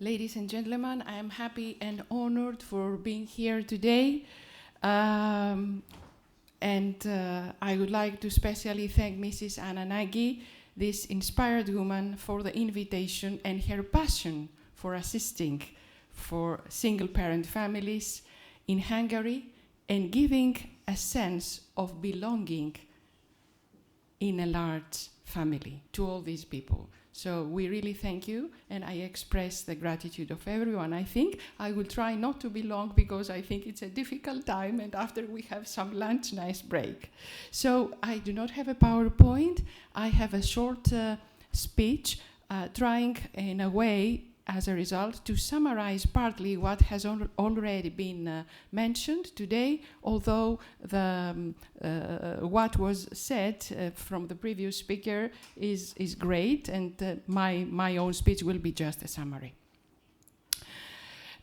Ladies and gentlemen, I am happy and honored for being here today. And I would like to especially thank Mrs. Anna Nagy, this inspired woman, for the invitation and her passion for assisting for single-parent families in Hungary and giving a sense of belonging in a large family to all these people. So we really thank you, and I express the gratitude of everyone. I think I will try not to be long because I think it's a difficult time, and after we have some lunch, nice break. So I do not have a PowerPoint. I have a short speech trying in a way, as a result, to summarize partly what has already been mentioned today, although what was said from the previous speaker is great, and my own speech will be just a summary.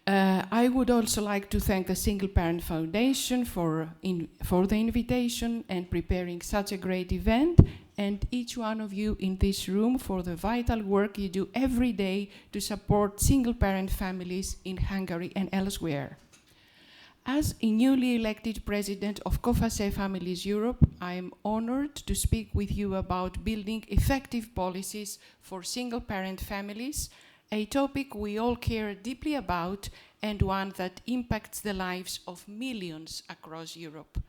I would also like to thank the Single Parent Foundation for the invitation and preparing such a great event, and each one of you in this room for the vital work you do every day to support single-parent families in Hungary and elsewhere. As a newly elected president of COFACE Families Europe, I am honored to speak with you about building effective policies for single-parent families, a topic we all care deeply about and one that impacts the lives of millions across Europe.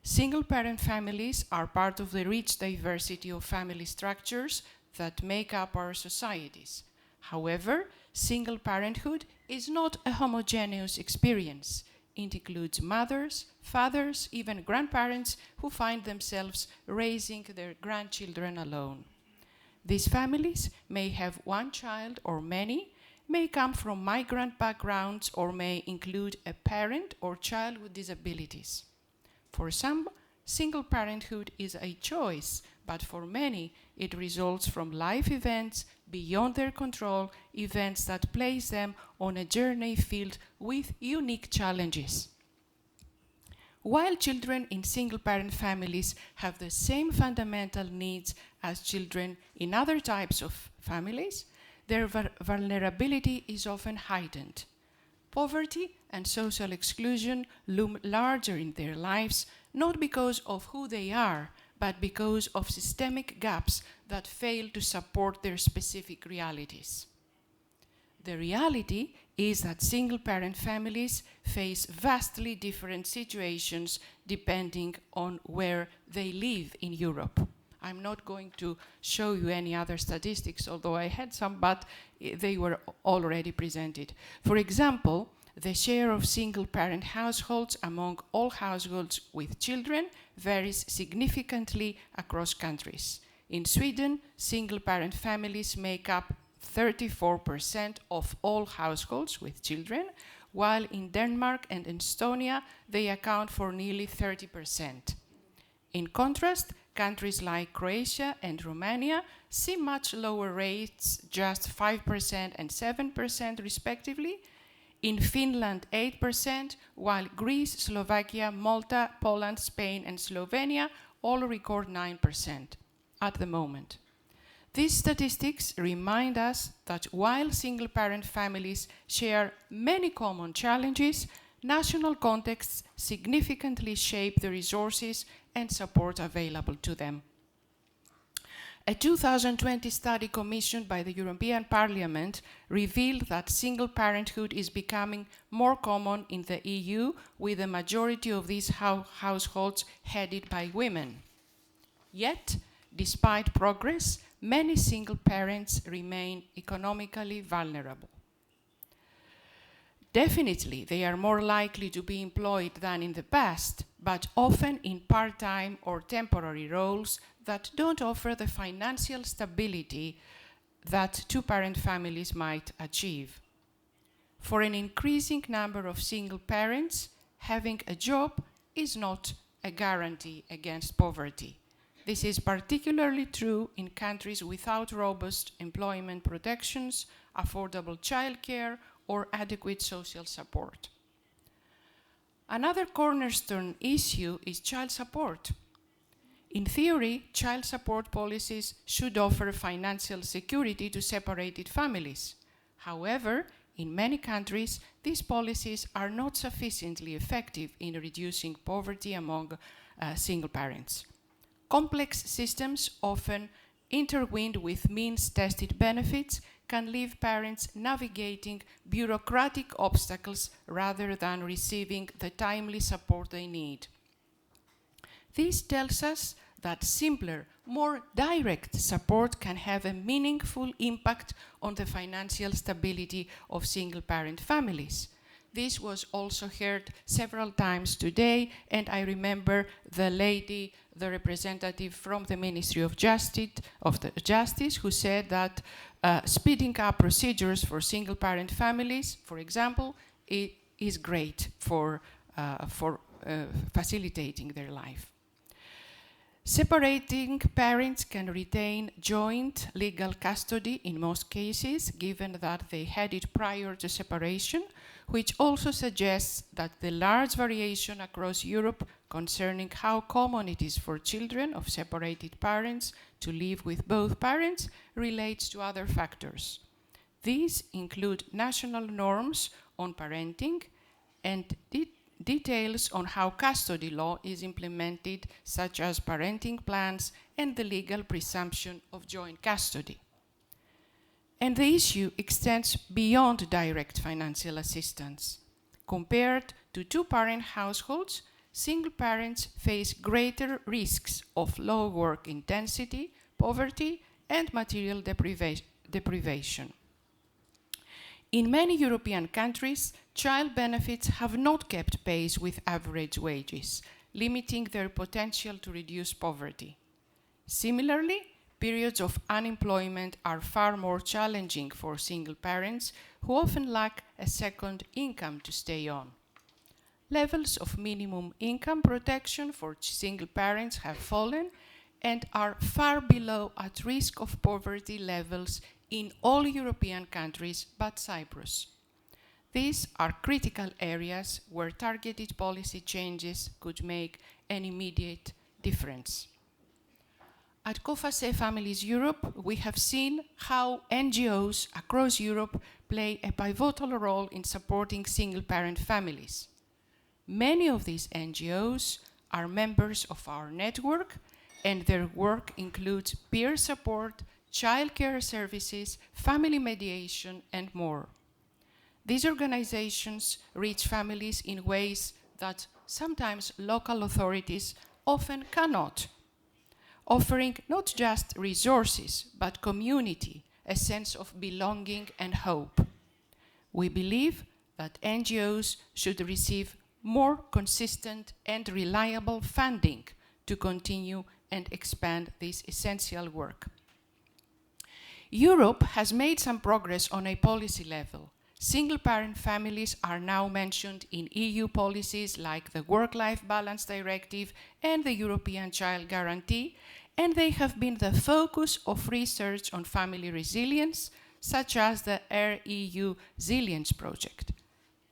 Single-parent families are part of the rich diversity of family structures that make up our societies. However, single parenthood is not a homogeneous experience. It includes mothers, fathers, even grandparents who find themselves raising their grandchildren alone. These families may have one child or many, may come from migrant backgrounds, or may include a parent or child with disabilities. For some, single parenthood is a choice, but for many, it results from life events beyond their control, events that place them on a journey filled with unique challenges. While children in single-parent families have the same fundamental needs as children in other types of families, their vulnerability is often heightened. Poverty and social exclusion loom larger in their lives, not because of who they are, but because of systemic gaps that fail to support their specific realities. The reality is that single-parent families face vastly different situations depending on where they live in Europe. I'm not going to show you any other statistics, although I had some, but they were already presented. For example, the share of single-parent households among all households with children varies significantly across countries. In Sweden, single-parent families make up 34% of all households with children, while in Denmark and Estonia, they account for nearly 30%. In contrast, countries like Croatia and Romania see much lower rates, just 5% and 7% respectively. In Finland, 8%, while Greece, Slovakia, Malta, Poland, Spain, and Slovenia all record 9% at the moment. These statistics remind us that while single-parent families share many common challenges, national contexts significantly shape the resources and support available to them. A 2020 study commissioned by the European Parliament revealed that single parenthood is becoming more common in the EU, with the majority of these households headed by women. Yet, despite progress, many single parents remain economically vulnerable. Definitely, they are more likely to be employed than in the past, but often in part-time or temporary roles that don't offer the financial stability that two-parent families might achieve. For an increasing number of single parents, having a job is not a guarantee against poverty. This is particularly true in countries without robust employment protections, affordable childcare, or adequate social support. Another cornerstone issue is child support. In theory, child support policies should offer financial security to separated families. However, in many countries, these policies are not sufficiently effective in reducing poverty among single parents. Complex systems, often intertwined with means-tested benefits, can leave parents navigating bureaucratic obstacles rather than receiving the timely support they need. This tells us that simpler, more direct support can have a meaningful impact on the financial stability of single-parent families. This was also heard several times today, and I remember the representative from the Ministry of Justice, who said that speeding up procedures for single-parent families, for example, is great for facilitating their life. Separating parents can retain joint legal custody in most cases, given that they had it prior to separation, which also suggests that the large variation across Europe concerning how common it is for children of separated parents to live with both parents relates to other factors. These include national norms on parenting and details on how custody law is implemented, such as parenting plans and the legal presumption of joint custody. And the issue extends beyond direct financial assistance. Compared to two-parent households, single parents face greater risks of low work intensity, poverty, and material deprivation. In many European countries, child benefits have not kept pace with average wages, limiting their potential to reduce poverty. Similarly, periods of unemployment are far more challenging for single parents who often lack a second income to stay on. Levels of minimum income protection for single parents have fallen and are far below at risk of poverty levels in all European countries but Cyprus. These are critical areas where targeted policy changes could make an immediate difference. At COFACE Families Europe, we have seen how NGOs across Europe play a pivotal role in supporting single-parent families. Many of these NGOs are members of our network, and their work includes peer support, childcare services, family mediation, and more. These organizations reach families in ways that sometimes local authorities often cannot, offering not just resources, but community, a sense of belonging and hope. We believe that NGOs should receive more consistent and reliable funding to continue and expand this essential work. Europe has made some progress on a policy level. Single-parent families are now mentioned in EU policies like the Work-Life Balance Directive and the European Child Guarantee, and they have been the focus of research on family resilience, such as the EU Resilience Project.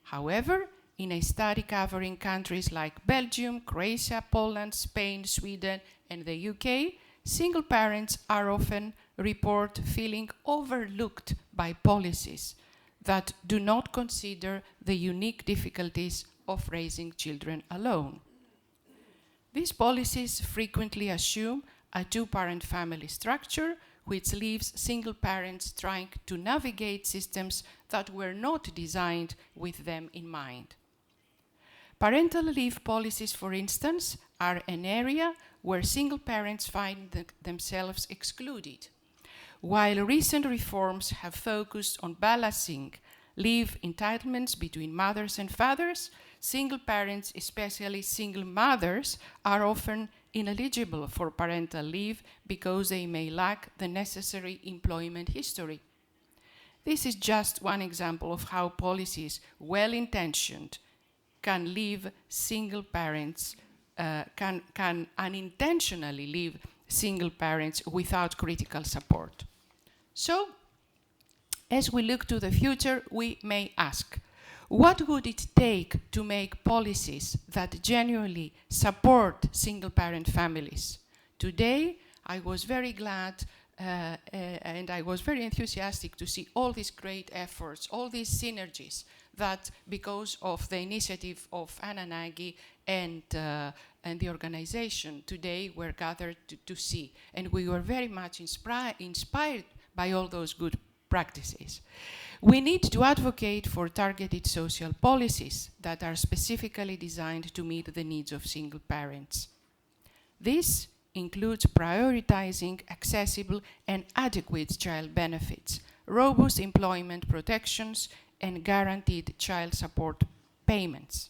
However, in a study covering countries like Belgium, Croatia, Poland, Spain, Sweden, and the UK, single parents are often report feeling overlooked by policies that do not consider the unique difficulties of raising children alone. These policies frequently assume a two-parent family structure, which leaves single parents trying to navigate systems that were not designed with them in mind. Parental leave policies, for instance, are an area where single parents find themselves excluded. While recent reforms have focused on balancing leave entitlements between mothers and fathers, single parents, especially single mothers, are often ineligible for parental leave because they may lack the necessary employment history. This is just one example of how policies, well-intentioned, can leave single parents, can unintentionally leave single parents without critical support. So, as we look to the future, we may ask, what would it take to make policies that genuinely support single-parent families? Today, I was very glad and I was very enthusiastic to see all these great efforts, all these synergies that, because of the initiative of Anna Nagy and the organization, today we're gathered to see. And we were very much inspired by all those good practices. We need to advocate for targeted social policies that are specifically designed to meet the needs of single parents. This includes prioritizing accessible and adequate child benefits, robust employment protections, and guaranteed child support payments.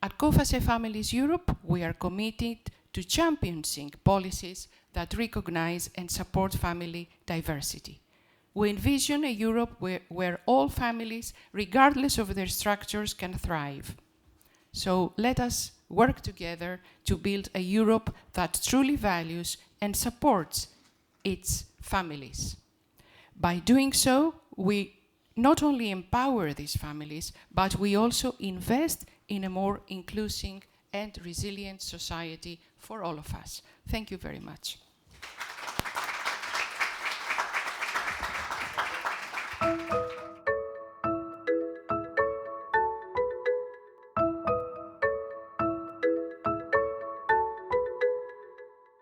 At COFACE Families Europe, we are committed to championing policies that recognize and support family diversity. We envision a Europe where all families, regardless of their structures, can thrive. So let us work together to build a Europe that truly values and supports its families. By doing so, we not only empower these families, but we also invest in a more inclusive and resilient society for all of us. Thank you very much.